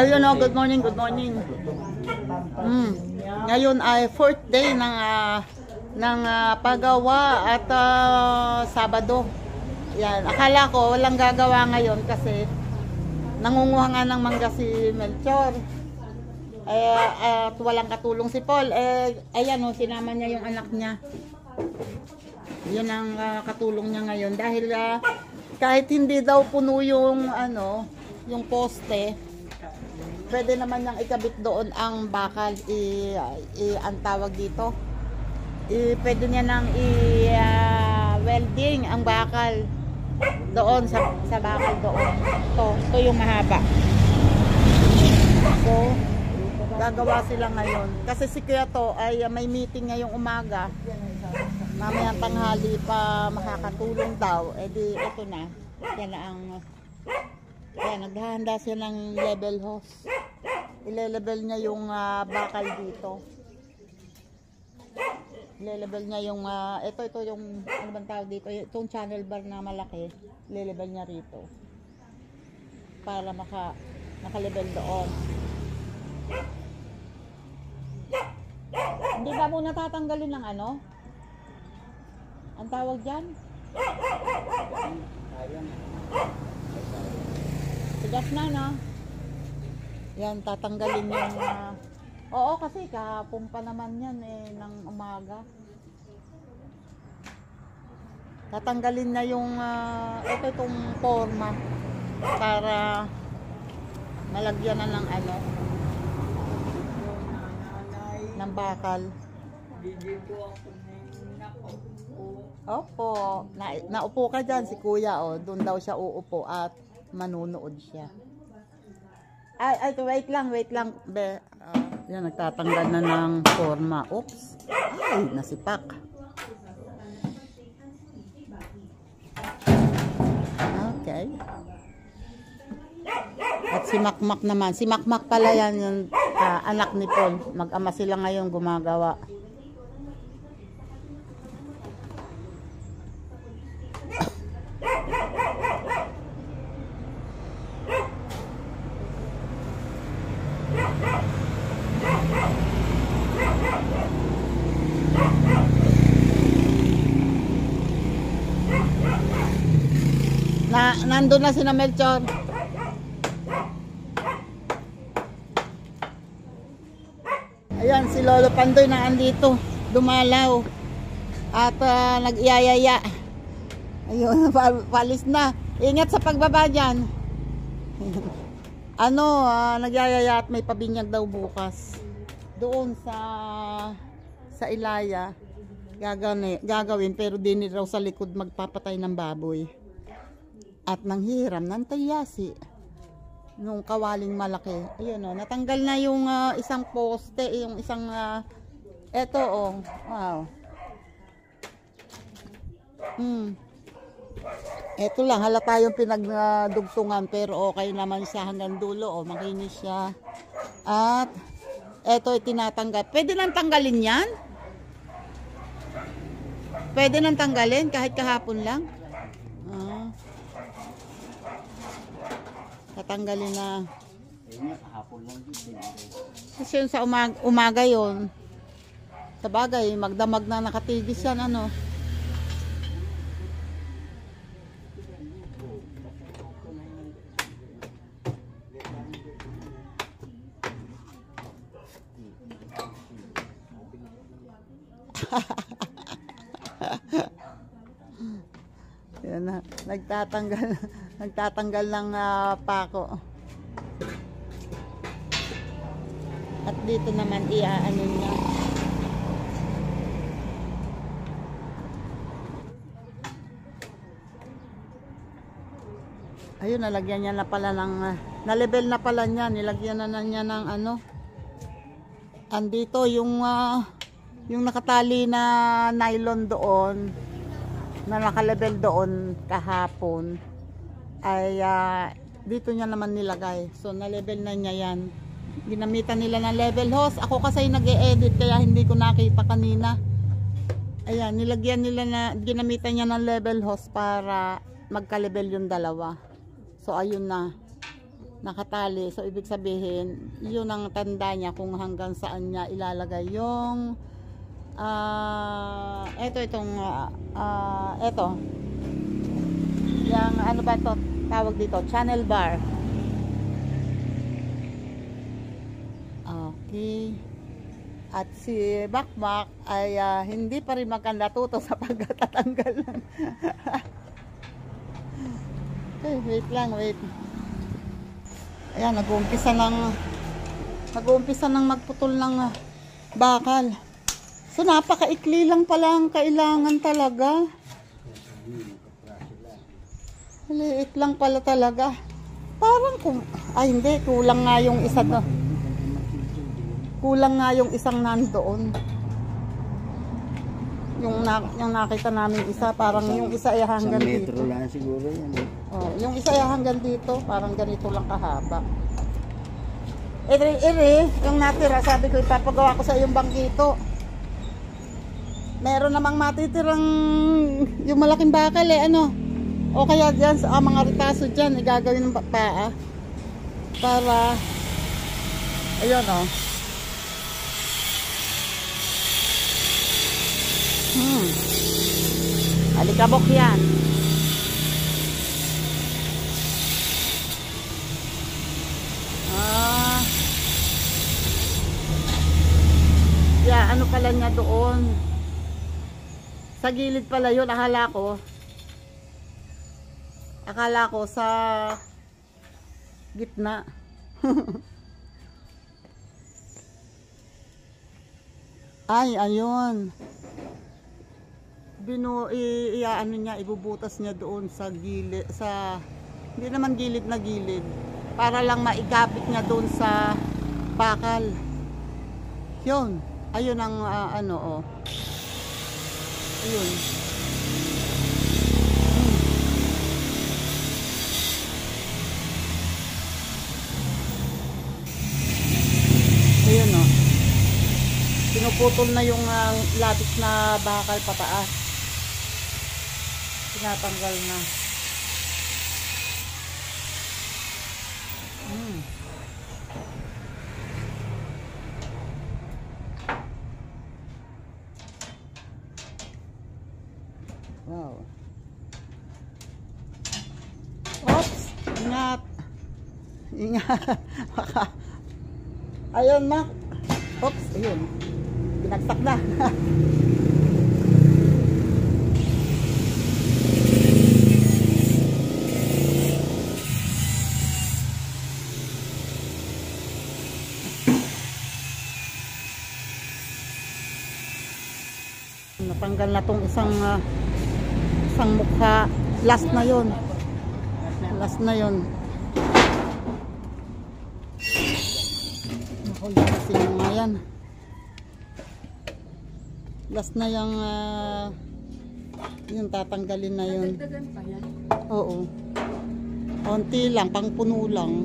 Ayun o, good morning, good morning. Ngayon ay 4th day ng paggawa at Sabado. Yan, akala ko walang gagawa ngayon kasi nangunguha nga ng mangga si Melchor. At walang katulong si Paul. Ayan o, sinama niya yung anak niya. Yun ang katulong niya ngayon dahil kahit hindi daw puno yung yung poste, pwede naman niyang ikabit doon ang bakal, ang tawag dito, pwede niya nang welding ang bakal doon sa bakal doon. Ito yung mahaba. So gagawa sila ngayon kasi si Kuya to ay may meeting ngayong umaga, mamayang tanghali pa makakatulong daw. Di ito na, yan na ang naghahanda siya ng level hose. Ile-level niya yung bakal dito. Ile-level niya yung ito yung ano bang tawag dito, itong channel bar na malaki. Ile-level niya rito para naka-level doon. Hindi ba muna tatanggalin ng ang tawag dyan? Tigas na, no? Yan, tatanggalin yung oo, kasi kahapon pa naman yan ng umaga. Tatanggalin na yung itong forma para malagyan na ng ng bakal. Opo, naupo ka dyan si Kuya, doon daw siya uupo at manunood siya. Ay, wait lang. Yan, nagtatanggal na ng forma. Oops. Ay, nasipak. Okay. At si Makmak naman. Si Makmak pala yan yung anak ni Paul. Mag-ama sila ngayon gumagawa. Nandun na si Melchor. Ayan, si Lolo Pandoy na andito, dumalaw at nag-iyayaya. Ayun, palis na. Ingat sa pagbaba dyan. Nagyayaya at may pabinyag daw bukas doon sa Ilaya. Gagawin pero din raw sa likod magpapatay ng baboy at nanghiram ng tayasi nung kawaling malaki. Ayun natanggal na yung isang poste, yung isang wow. Eto lang, halata yung pinagdugtungan pero okay naman siya hanggang dulo. Makinis siya. At eto tinatanggal. Pwede nang tanggalin yan? Pwede nang tanggalin kahit kahapon lang? Tatanggalin na. Kasi yun sa umaga yun. Sa bagay, magdamag na nakatigis yan Yan na, nagtatanggal ng pako. At dito naman iaano niya. Ayun, nalagyan niya na pala ng na-level na pala niya, nilagyan na niya ng andito yung nakatali na nylon doon na naka-level doon kahapon ay dito niya naman nilagay. So na-level na niya yan. Ginamitan nila ng level hose. Ako kasi nag-e-edit kaya hindi ko nakita kanina. Ayan, ginamitan niya ng level hose para magka-level yung dalawa. So ayun na. nakatali. So ibig sabihin, yun ang tanda niya kung hanggang saan niya ilalagay yung eto yung ano ba to tawag dito, channel bar. Okay. At si Bakbak ay hindi pa rin magkandatuto sa pagtatanggal ng okay, wait lang, wait. Ayan, nag-uumpisa ng magputol ng bakal. So napakaikli lang pala ang kailangan talaga. Maliit lang pala talaga. Parang hindi, kulang nga yung isa to. Kulang nga yung isang nandoon. Yung nakita namin isa, parang yung isa ay hanggang dito. Metro lang siguro yan. Oh, yung isa ay hanggang dito, parang ganito lang kahaba. Yung natira, sabi ko ipapagawa ko sa iyong bangkito. Meron namang matitirang yung malaking bakal ano. O kaya diyan sa mga ritaso diyan, igagawin ng paa para ayun oh. Alikabok yan. Ano pala niya doon? Sa gilid pala yun, akala ko sa gitna. Ay, ayun. Ano niya, ibubutas niya doon sa gilid, hindi naman gilid na gilid, para lang maikapit niya doon sa bakal. Yun, ayun ang oh. Ayun. Ayun oh. Pinuputol na yung labis na bakal pataas. Tinatanggal na. Wow. Oops! Ingat! Ingat! Ayun, Mac. Oops! Ayun. Binagsak na. Natanggal na tong isang mukha. Last na yon. Last na yon. Kasi yung yan. Last na yung tatanggalin na yun. Oo. Konti lang, pang puno lang.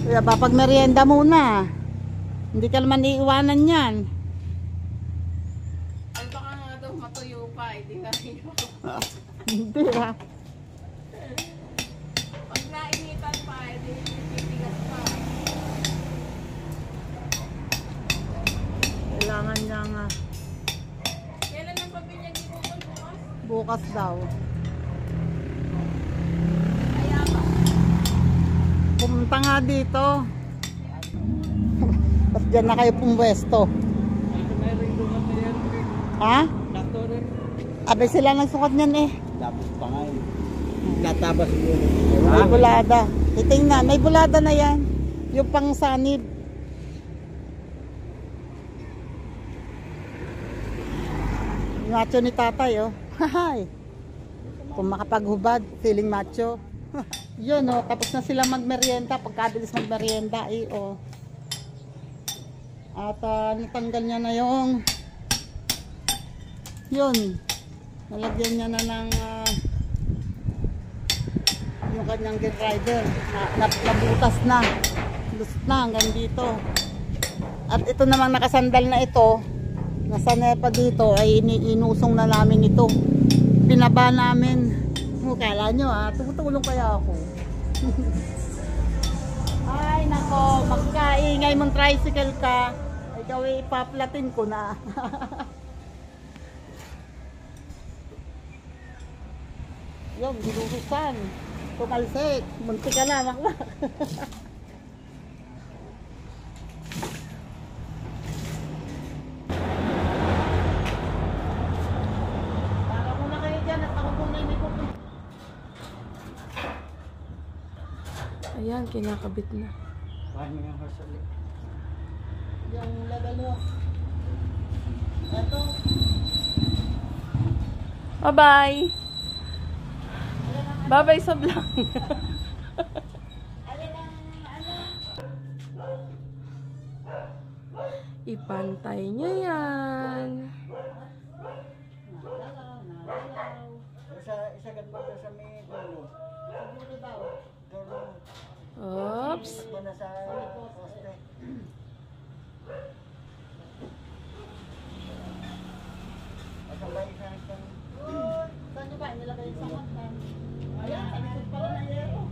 Kaya pag merienda muna. Hindi ka naman iiwanan yan. Ay baka nga daw matuyo pa, hindi nga yun. Hindi ha. Pag nainitan pa, hindi titigas pa. Kailangan niya nga. Kailan ang pabinyan ni Google bukas? Bukas daw. Kaya ba? Pumunta nga dito. Ba't dyan na kayo pumwesto? Ha? Abay sila nagsukat niyan eh. Tapos pa nga yun. Tatabas siguro. May bulada. Titingnan, may bulada na yan. Yung pang sanib. Macho ni tatay oh. Hahay. Kung makapaghubad, feeling macho. Yun oh, tapos na silang magmerienda. Pagkabilis magmerienda eh oh. At natanggal niya na yung yun. Nalagyan niya na ng yung kanyang get rider. Nabutas na. Lusot na hanggang dito. At ito namang nakasandal na ito. Nasa nepa dito ay inusong na namin ito. Pinaba namin. Kala nyo tumutulong kaya ako. Ay nako, magkaingay mong tricycle ka. Ikaw ipaplatin ko na. Yung gilugusan. Tumalsik. Munti ka na, makla. Para muna kayo dyan at ako muna yung may pupunta. Ayan, kinakabit na. Paano yung hasali? Yung level mo. Ito. Bye-bye! Bye-bye sa vlog! Ipantay niya yan. Isa ganito sa may dulo. Siguro daw. Dulo. Oops! Ito na sa poste. Kasabay sa isang... Saan nyo ba? Nilagay yung sangat na. Ayan, sa likod pala na yero.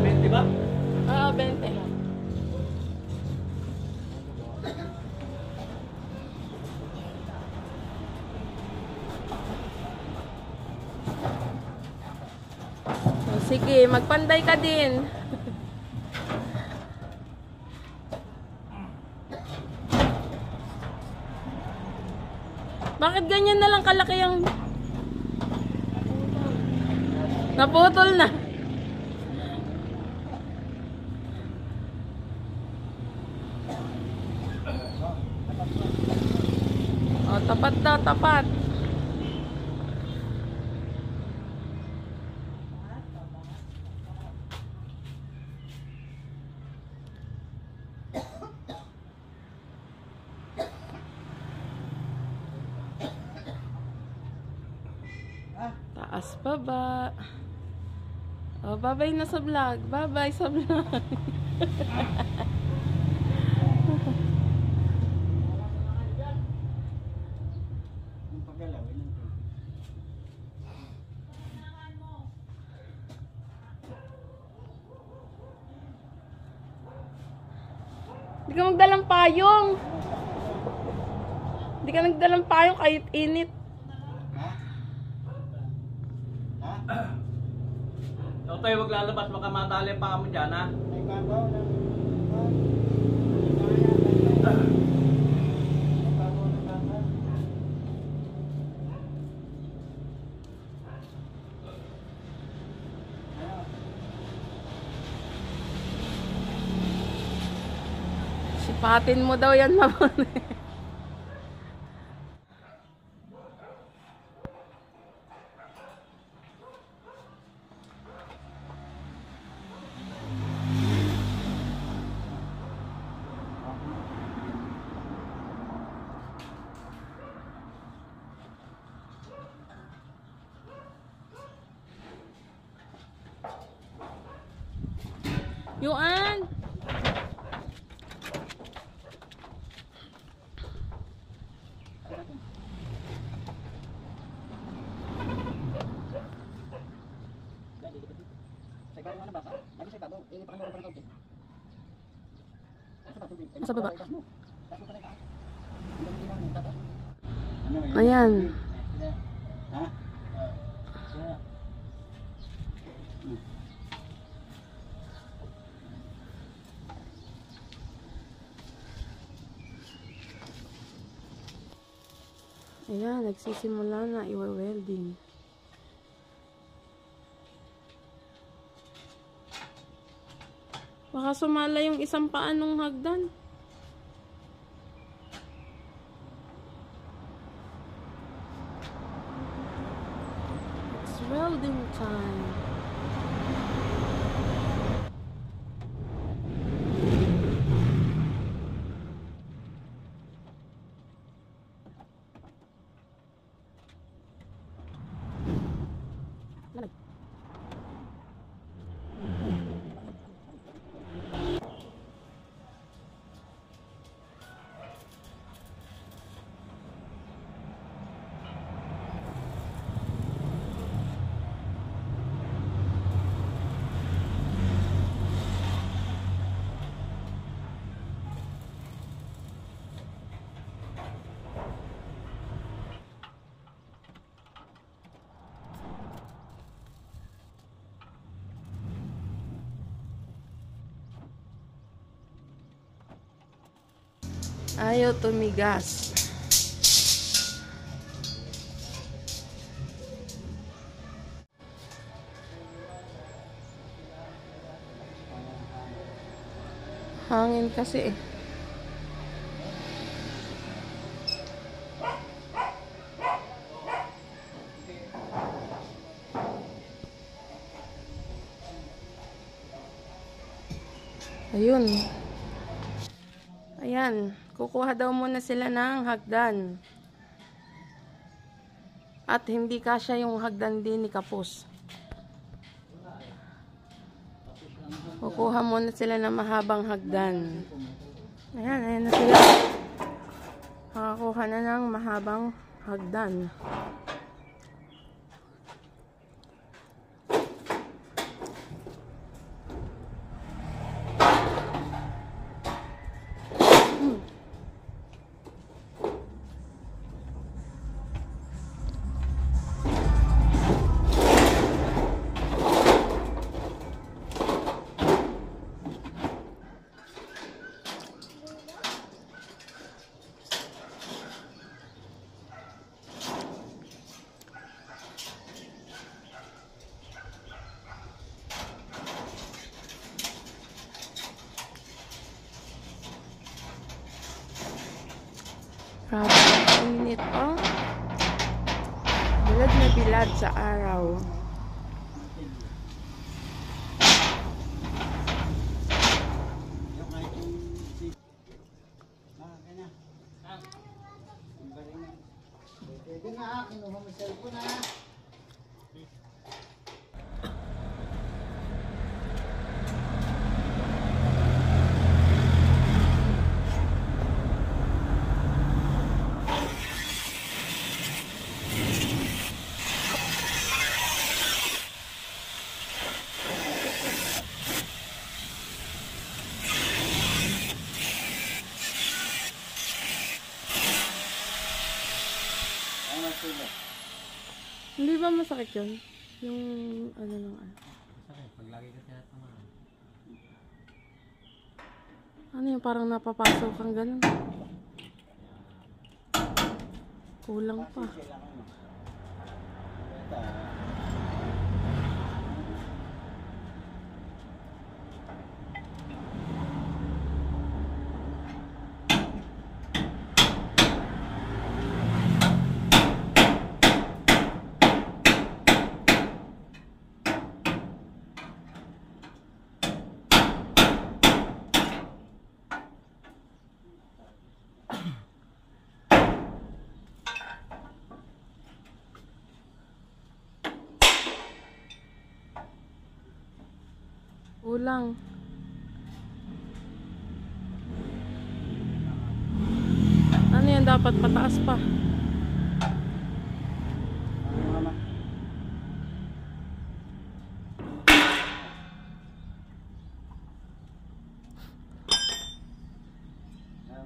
20 ba? Ah, 20. Oh, sige, magpanday ka din. Bakit ganyan na lang kalaki yung... Naputol na. Oh, tapat daw, tapat. Taas pa ba? Oh, bye-bye na sa vlog. Bye-bye sa vlog. Yung paggalawin ng tubig. Hindi ka magdalang payong. Hindi ka nagdalang payong kahit init. Ikaw tayo maglalabas, baka matali pa mo dyan, ha? May babaw na. Sipatin mo daw yan, mamon. Yuan! Sa baba. Ayan. Ha? Ayan, nagsisimula na i-welding. Baka sumala yung isang paa nung hagdan. It's welding time. Ayaw tumigas. Hangin kasi eh. Ayun. Ayan. Kukuha daw muna sila ng hagdan. At hindi kasya yung hagdan din ni Kapos. Kukuha muna sila ng mahabang hagdan. Ayan, ayan na sila. Makakuha na ng mahabang hagdan. Grabe, ang init oh. Bilad na bilad sa araw. Yung kahit yung kaya na. Ang bari na. Pwede na, kinuha mo cellphone na. Hindi ba masakit yun? Yung ano lang ano. Sakit, pag lagi ka tinatamaan. Ano yung parang napapasok kang ganun? Kulang pa. Kulang. Ano yan? Dapat pataas pa.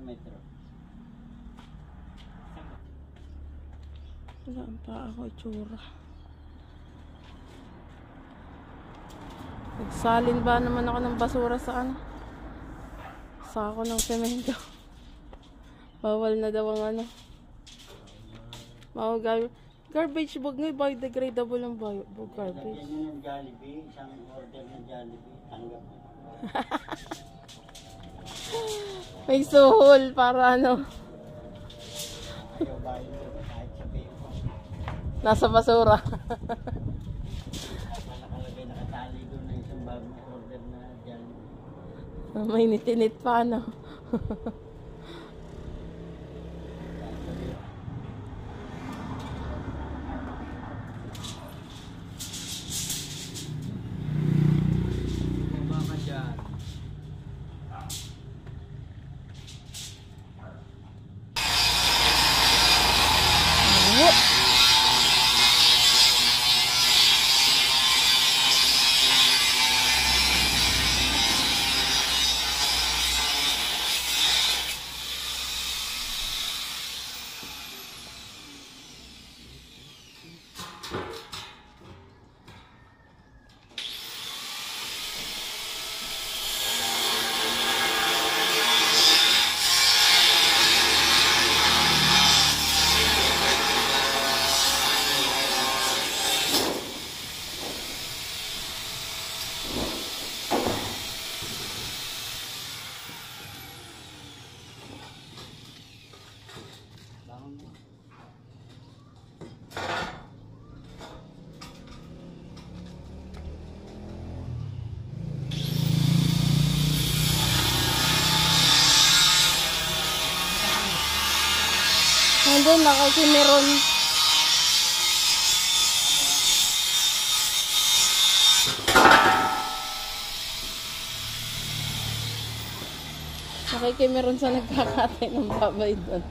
Metro. Wala pa ako itsura. Nagsalin ba naman ako ng basura sa ano? Sako ng semento. Bawal na daw ang ano. Garbage bag nga, biodegradable ang garbage. Lagyan nyo ng Jollibee, isang order ng Jollibee, tanggap mo. May suhol para ano. Ayaw bayan mo, kahit sabihin ko. Nasa basura. Nakalagay, nakatali doon na isang bagong order na Jollibee. May nitinit pa ano. Baka dyan. Andun, nakakimiron. Nakikimiron sa nagkakatay ng babay doon.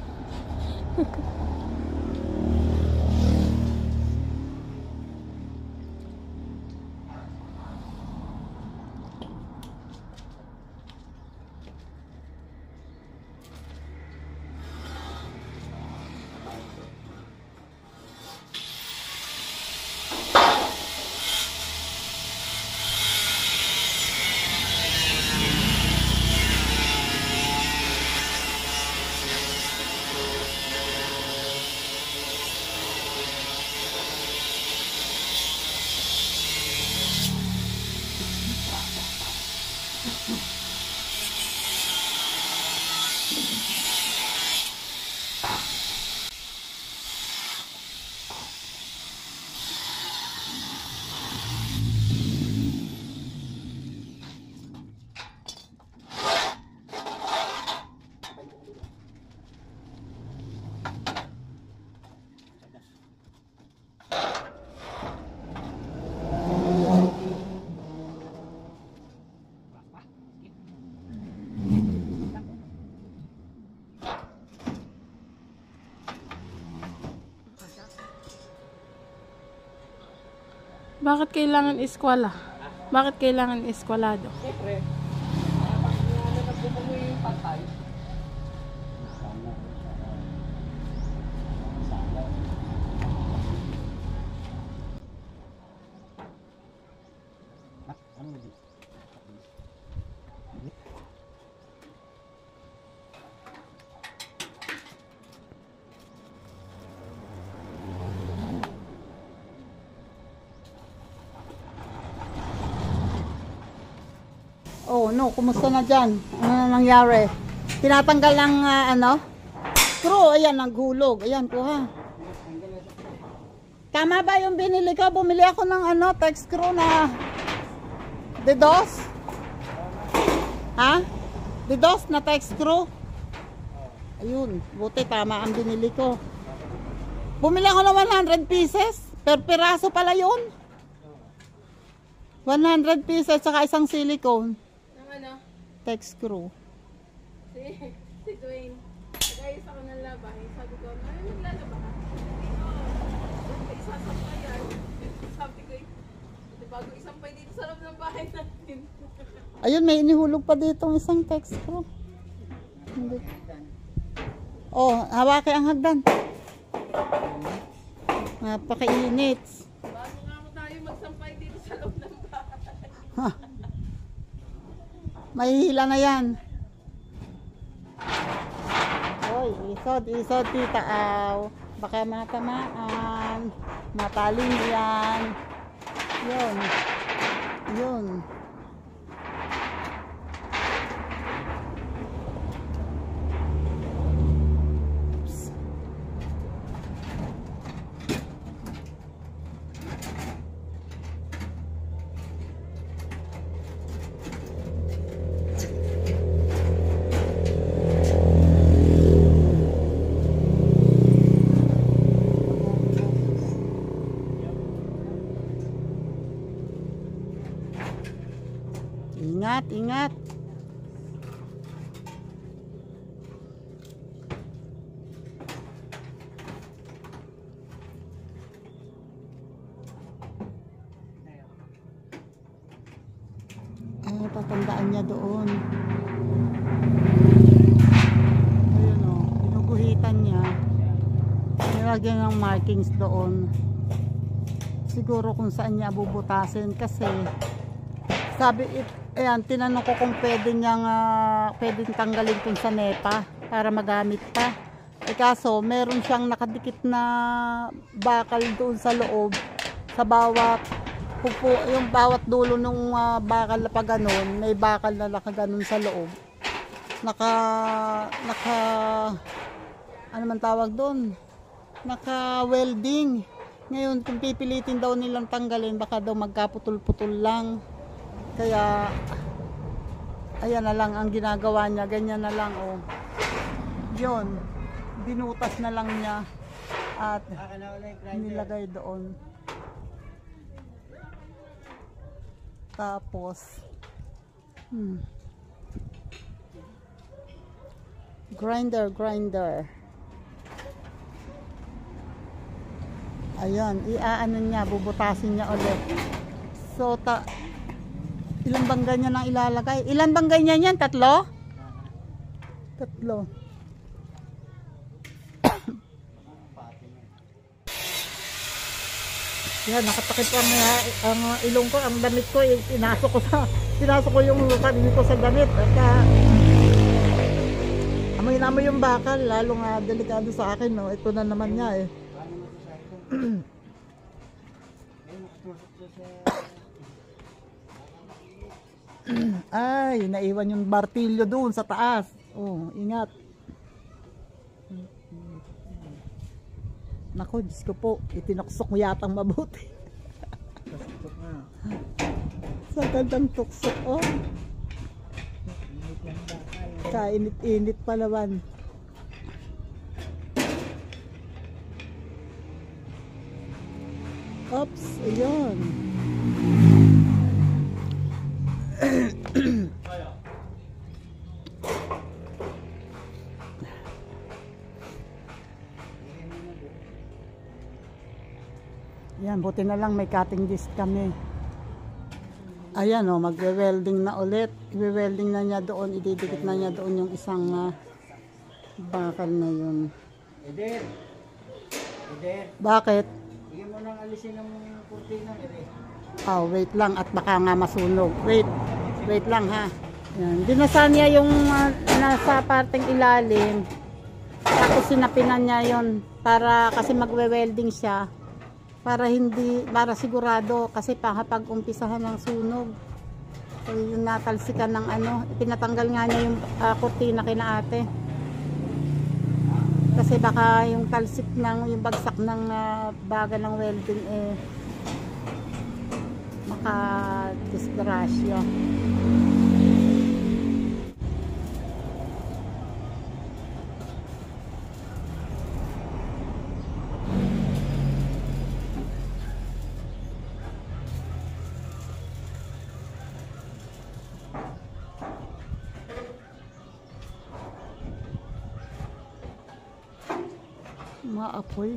Bakit kailangan eskwela? Bakit kailangan eskwalado? Siyempre, nagbubuko mo yung pantay. Oh, no, kumusta na dyan? Ano na nangyari? Tinatanggal ng ano? Screw, ayan, naghulog. Ayan, kuha. Tama ba yung binili ko? Bumili ako ng ano, tech screw na DDoS? Ha? DDoS na tech screw? Ayun, buti tama ang binili ko. Bumili ako ng 100 pieces. Per piraso pala yun. 100 pieces saka isang silicone. Ano? Tech screw. Si Dwayne, nag-ayos ako ng labay. Sabi ko, ano naglalaba ka? Isasampay yan. Sabi ko, bago isampay dito sa loob ng bahay natin. Ayun, may inihulog pa dito isang tech screw. Hindi. Oh, hawaki ang hagdan. Napakainit. Bago nga mo tayo magsampay dito sa loob ng bahay. Ha. Mahihila na yan. Oy, isod, tita. Aw. Baka matamaan. Mataling yan. Yun. Yun. Ingat, ingat. Ay, tatandaan niya doon. Ayun o, pinuguhitan niya. Nilagyan ng markings doon. Siguro kung saan niya bubutasin kasi sabi, ayan, tinanong ko kung pwede niyang pwedeng tanggalin kung sa NEPA para magamit pa. Eh kaso, meron siyang nakadikit na bakal doon sa loob. Sa bawat pupo, yung bawat dulo ng bakal na pa ganun, may bakal na nakaganon sa loob. Ano man tawag doon? Naka-welding. Ngayon, kung pipilitin daw nilang tanggalin, baka daw magkaputol-putol lang. Kaya ayan na lang ang ginagawa niya, ganyan na lang oh. Yun. binutas na lang niya at Baka na wala yung grinder. nilagay doon. Tapos grinder. Ayan, iaano niya, bubutasin niya ulit. So, ilan bang ganyan ang ilalagay? Ilan bang ganyan yan? 3? 3. Yan, nakatakip ang ilong ko, ang damit ko, pinasok ko yung sarili ko sa damit. At amoy na amoy yung bakal, lalo nga delikado sa akin, no? Ito na naman niya eh. Ay, naiwan yung martilyo doon sa taas. Oh, ingat. Nako, Diyos ko po, itinoksok mo yatang mabuti. Sa gandang tuksok, oh. Kainit-init pa naman. Oops, ayun. Yan, buti na lang may cutting disc kami. Ayan o, magwe-welding na ulit. I-welding na niya doon, ididikit na niya doon yung isang bakal na yun. Eder. Bakit? Bigyan mo nang alisin ng kurtina. Oh, wait lang at baka nga masunog. Wait lang ha. Yan. Dinasa niya yung nasa parteng ilalim. Tapos sinapinan niya yon para kasi magwe-welding siya. Para sigurado kasi kapag umpisahan ng sunog. So yung natalsikan ng pinatanggal nga niya yung kurtina kina ate. Kasi baka yung talsik yung bagsak ng baga ng welding maka-disgrasya. Maapoy.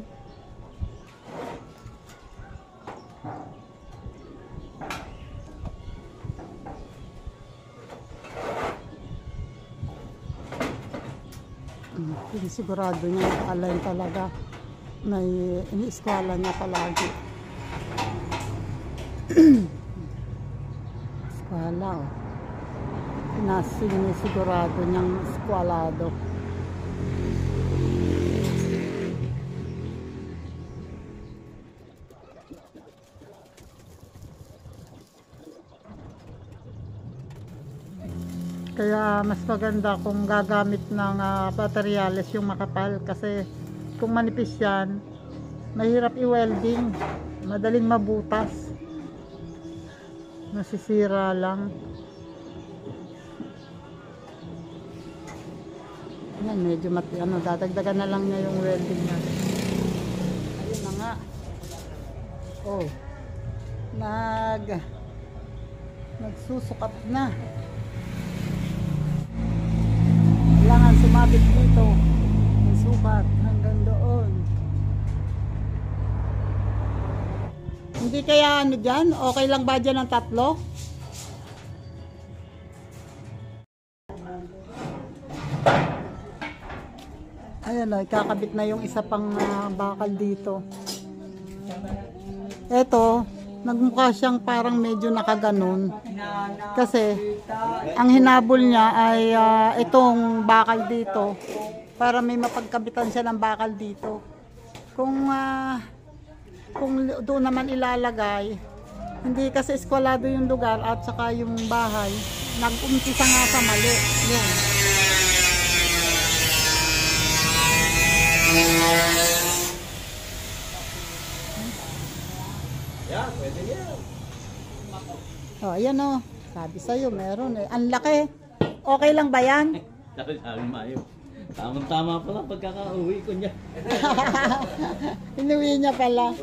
Sigurado niya align talaga. May iniiskwala niya palagi. Iskwala oh. Sigurado niyang iskwalado. Kaya mas maganda kung gagamit ng materyales yung makapal kasi kung manipis yan, mahirap i-welding, madaling mabutas, nasisira lang. Yan, medyo dadagdagan na lang niya yung welding niya. Ayun na nga. Oh, nagsusukat na. Kailangan sumabit dito yung sukat hanggang doon. Hindi kaya dyan? Okay lang ba dyan ang 3? Ayan o, ikakabit na yung isa pang bakal dito. Eto, nagmukha siyang parang medyo nakaganon. Kasi ang hinabol niya ay itong bakal dito para may mapagkabitan siya ng bakal dito. Kung doon naman ilalagay, hindi kasi eskwalado yung lugar at saka yung bahay, nag-umpisa nga sa mali. Yun. Yeah, pwede yan. Oh, ayan o. Sabi sa'yo, meron eh. Ang laki. Okay lang ba yan? Sabi mayo. Tamang-tama pala pagkaka-uwi ko niya. Inuwi niya pala.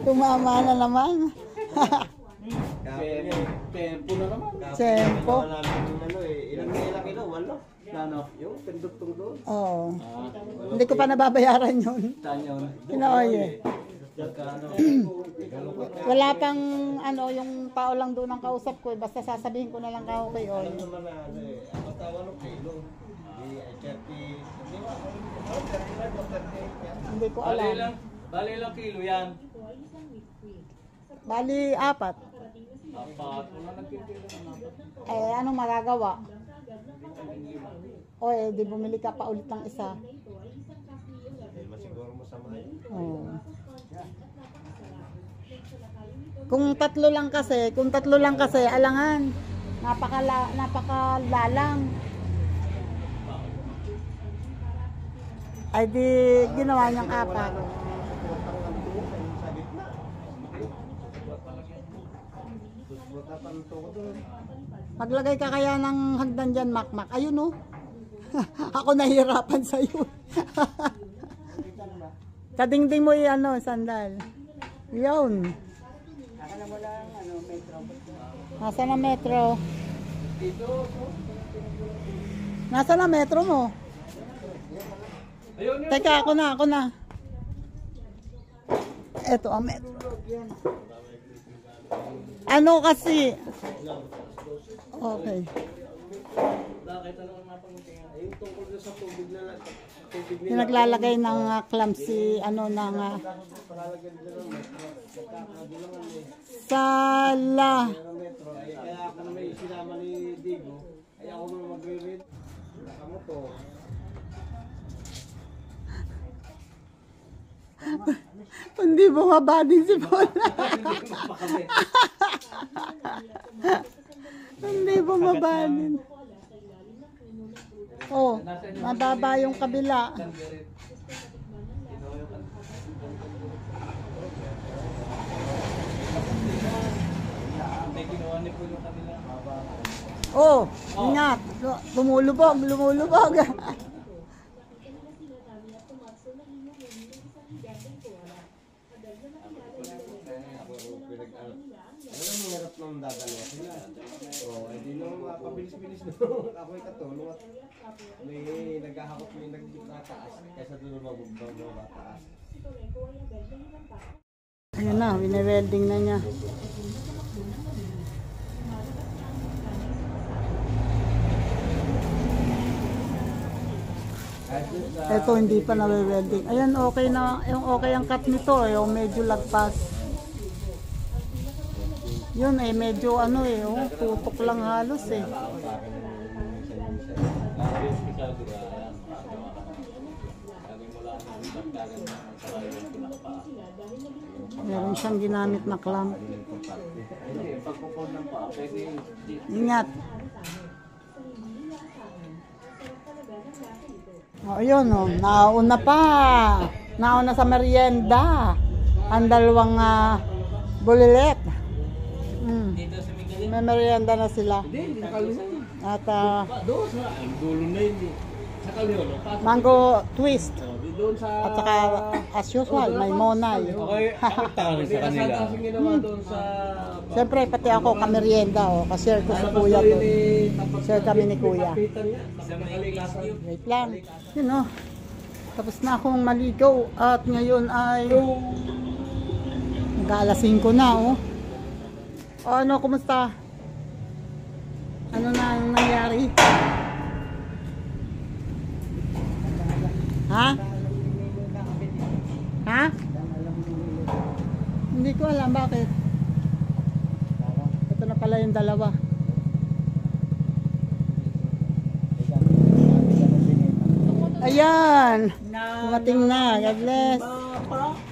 Tumama na naman. Tempo na naman. Tempo. Ilang kilo? 8? Ano? Yung pendutong doon. Oo. Hindi ko pa nababayaran yun. Saan yun? Kinaoye. Ano? Wala pang ano, yung tao lang doon ang kausap ko. Basta sasabihin ko na lang kao kay Oy. Basta 8 kilo. Hindi ko Bali alam. lang. Bali lang kilo yan. Bali, 4. Apat. Wala nagkikilo ng apat. Eh, anong magagawa? O di bumili ka pa ulit ng isa. Masiguro mo sa mga Oo. Kung tatlo lang kasi, alangan. Napakalalang. Ay di ginawa niyang 4. Maglagay ka kaya ng hagdan dyan, Makmak. Ayun oh. Ako nahihirapan sa'yo. Kadingding mo yung ano, sandal. Yun. Nasa na metro? Nasa na metro mo? Teka, ako na. Eto ang metro. Ano kasi? Okay. Yung naglalagay ng clumsy, ano ng sala. Kaya ako na may sinama ni Digo, ay ako na magre-read. Ako to. Hindi bumaba din si Paula. Hindi bumaba din. Oh, mababa yung kabila. Oh, ingat. Lumulubog. Ano ang hirap nung dadalawa sila? Oo, hindi nung pabilis-bilis nung ako'y katulong at may naghahakot, may nagtataas kaysa doon mabataas. Ayun na, wine-welding na niya. Ito hindi pa na-welding. Ayan, okay na. Yung okay ang cut nito, yung medyo lagpas. Yun eh, medyo ano eh, oh, tutok lang halos eh. Meron siyang ginamit na clamp. Ingat. Oh, yun oh, nauna pa. Nauna sa merienda. Ang dalawang bulilet. May merienda na sila. At Dulo na yun. Sa kaliwa. mango twist. Doon sa... At saka as usual, may monay. Okay, tawag sa kanila. Kasi ginawa doon sa... Siyempre, pati ako kamerienda. Oh, kasi-share ko sa kuya to. Share kami ni kuya. Wait lang. Yun oh. Tapos na akong maligaw. At ngayon ay... Mag-alas 5 na oh. O ano, kumusta? Ano na ang nangyari? Ha? Ha? Hindi ko alam bakit. Ito na pala yung dalawa. Ayan! Dumating na. God bless.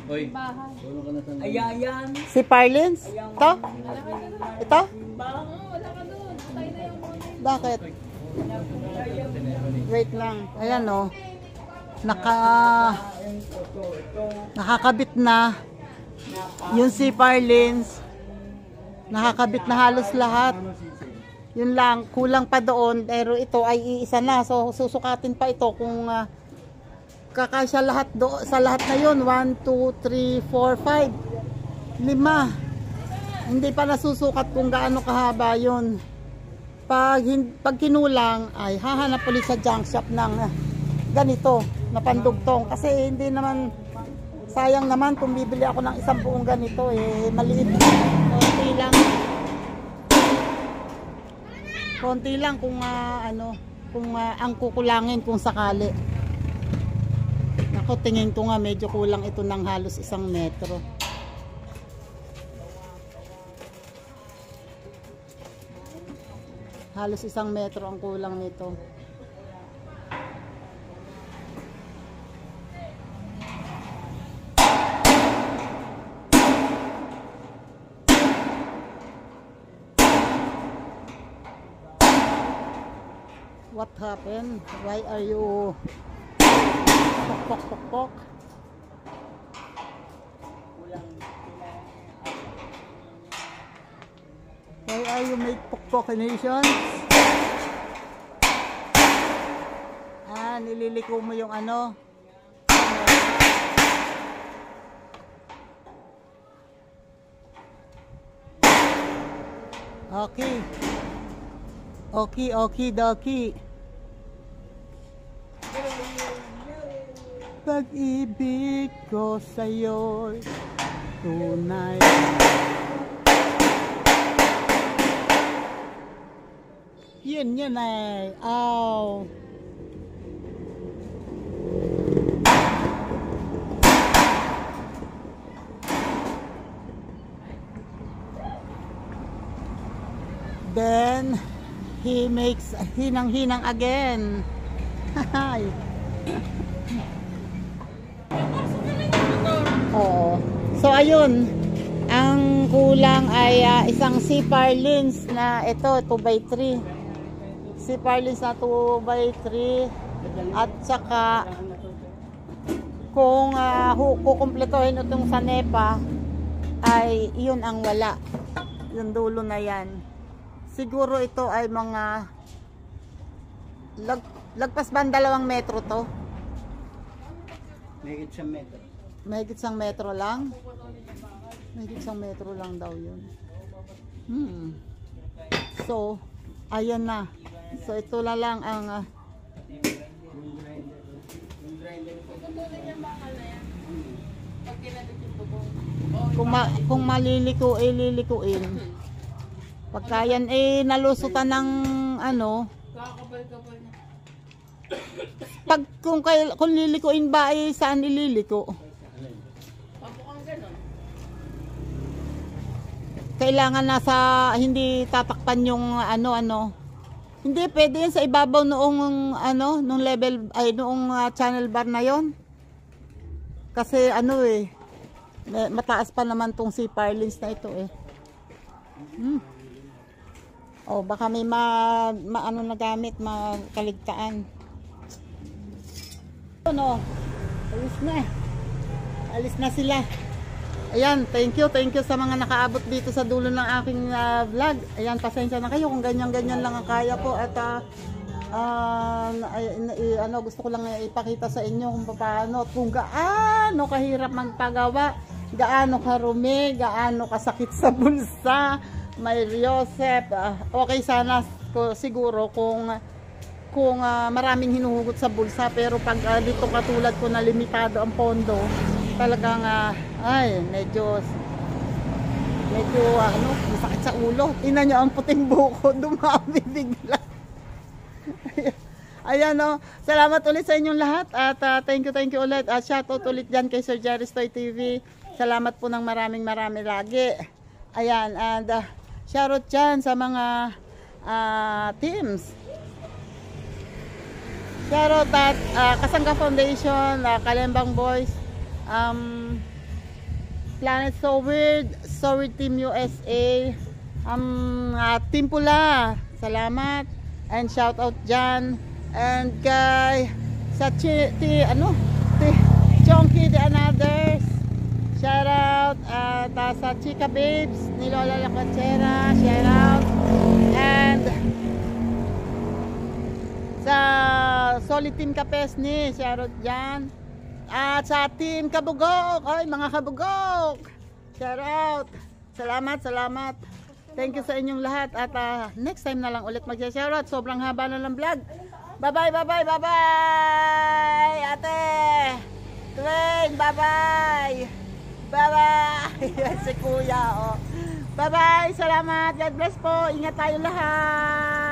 Hoy. Ayayan. Si Parlins? Ito? Ito? Bakit? Wait lang. Ayan o. Nakakabit na. Yung si Parlins. Nakakabit na halos lahat. Yun lang, kulang pa doon, pero ito ay iisa na. So, susukatin pa ito kung kakasya lahat sa lahat na yun. 1, 2, 3, 4, 5, 5. Hindi pa nasusukat kung gaano kahaba yun. Pag kinulang, ay hahanap ulit sa junk shop ng ganito, na pandugtong. Kasi hindi naman, sayang naman kung bibili ako ng isang buong ganito, maliit. Konti lang kung ang kukulangin kung sakali. Ako tingin ko nga medyo kulang ito ng halos 1 metro. Halos 1 metro ang kulang nito. What happened? Why are you pok? Why are you make pokpokinations? Nililiko mo yung ano. Okay. Okay, doki. Pag-ibig ko sa'yo'y tunay. Yun ay. Ow. Then he makes hinang-hinang again. Oo. So ayun, ang kulang ay isang C-par lens na ito 2x3. C-par lens na 2x3 at saka kung kukumpletuhin itong sa NEPA ay yun ang wala. Yung dulo na yan. Siguro ito ay mga lagpas ba 2 metro to? Mahigit 1 metro. Mahigit 1 metro lang? Mahigit 1 metro lang daw yun. So, ayan na. So, ito na lang ang kung maliliko, lilikuin. Pagka yan nalusutan ng ano, pag kung lilikuin ba saan ililiko? Kailangan nasa hindi tatakpan yung ano. Hindi pwede yan sa ibabaw noong nung level noong channel bar na yon. Kasi mataas pa naman tong C-par lens na ito Oh, baka may na gamit, makaligtaan. Alis na sila. Ayan, thank you sa mga nakaabot dito sa dulo ng aking vlog. Ayan, pasensya na kayo kung ganyan-ganyan lang ang kaya ko at gusto ko lang ipakita sa inyo kung gaano kahirap magpagawa, gaano karumi, gaano kasakit sa bulsa. May Joseph, okay sana siguro kung maraming hinuhugot sa bulsa, pero pag dito katulad ko na limitado ang pondo, talagang medyo masakit sa ulo. Tingnan nyo ang puting buko, dumami bigla. Ayan salamat ulit sa inyong lahat at thank you ulit at shoutout ulit dyan kay Sir Jerry Stoy TV. Salamat po ng maraming lagi. Ayan, and shoutout dyan sa mga teams. Shoutout at Kasangga Foundation, Kalembang Boys, Planet So Weird Team USA, Team Pula, salamat. And shoutout dyan. And kay sa Chonky the Anothers, shoutout. Sa Chika Babes ni Lola Lacachera, shoutout. And sa Solid Team Kapesni, shoutout dyan. At sa Team Kabugok, ay mga Kabugok, shoutout. Salamat. Thank you sa inyong lahat. At next time na lang ulit mag-shoutout. Sobrang haba na ng vlog. Bye-bye. Ate Twain, bye-bye. Si Kuya, oh. Bye-bye, salamat. God bless po. Ingat tayo lahat.